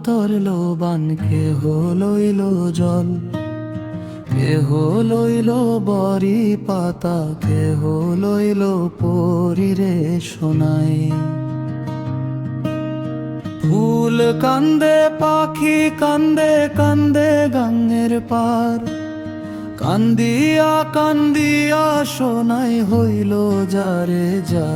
তরলো বান কেহ লইল জল, কেহ লইল বরি পাতা, কেহ লইল পরিরে শোনাই। ফুল কান্দে পাখি কান্দে কান্দে গাঙ্গের পার, কান্দিয়া কান্দিয়া শোনাই হইল যারে যা।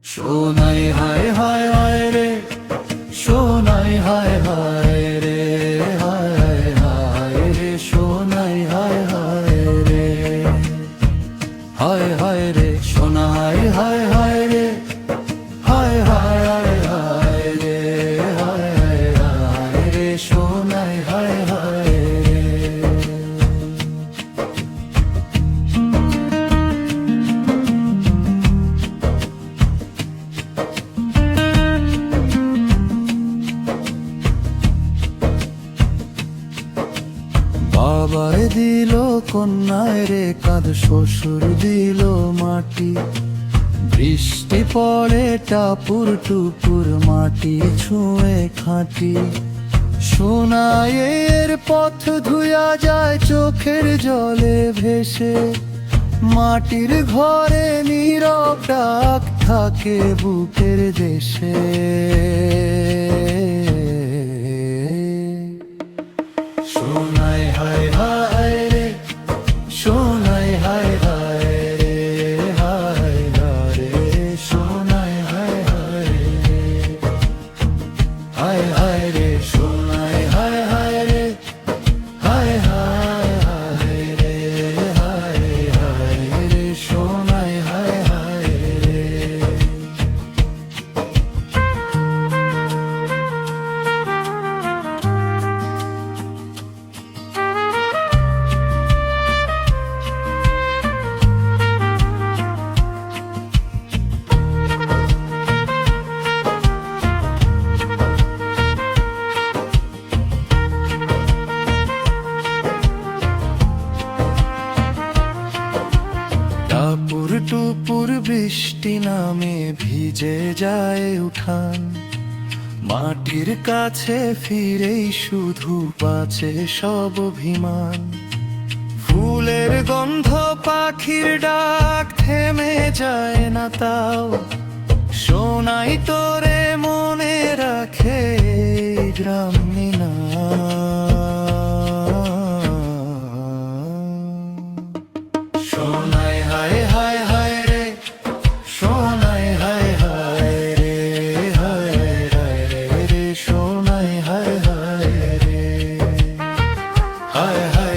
শোনাই হায় হায় হায় রে, শোনাই হায় হায় রে, হায় হায় রে, শোনাই হায় হায় রে, হায় হায় রে, শোনাই হায় হায় রে, হায় হায় হায় রে, হায় হায় রে, শোনাই হায় হায় রে। বাবায় দিল কন্যায় রে কাঁধ, শ্বশুর দিল মাটি, বৃষ্টি পড়ে টাপুর টুপুর মাটি ছুঁয়ে খাঁটি। সোনাইয়ের পথ ধুয়া যায় চোখের জলে ভেসে, মাটির ঘরে নীরব ডাক থাকে বুকের দেশে। শোনাই হায় হায় রে, শোনাই হায় হায় রে, হায় হায় রে, শোনাই হায় হায় রে, হায় হায় রে, শোনাই হায় হায় রে, হায় হায় হায় রে, হায় হায় রে, শোনাই হায় হায় রে। টাপুর টুপুর বৃষ্টি নামে ভিজে যায় উঠান, মাটির কাছে ফিরেই শুধু বাঁচে সব অভিমান। ফুলের গন্ধ পাখির ডাক থেমে যায় না তাও, শোনাই তোরে মনে রাখে এই গ্রামে না। শোনাই হায় হায় হায় রে, শোনাই হায় হায় রে, হায় হায় রে, শোনাই হায় হায় রে, হায় হায়।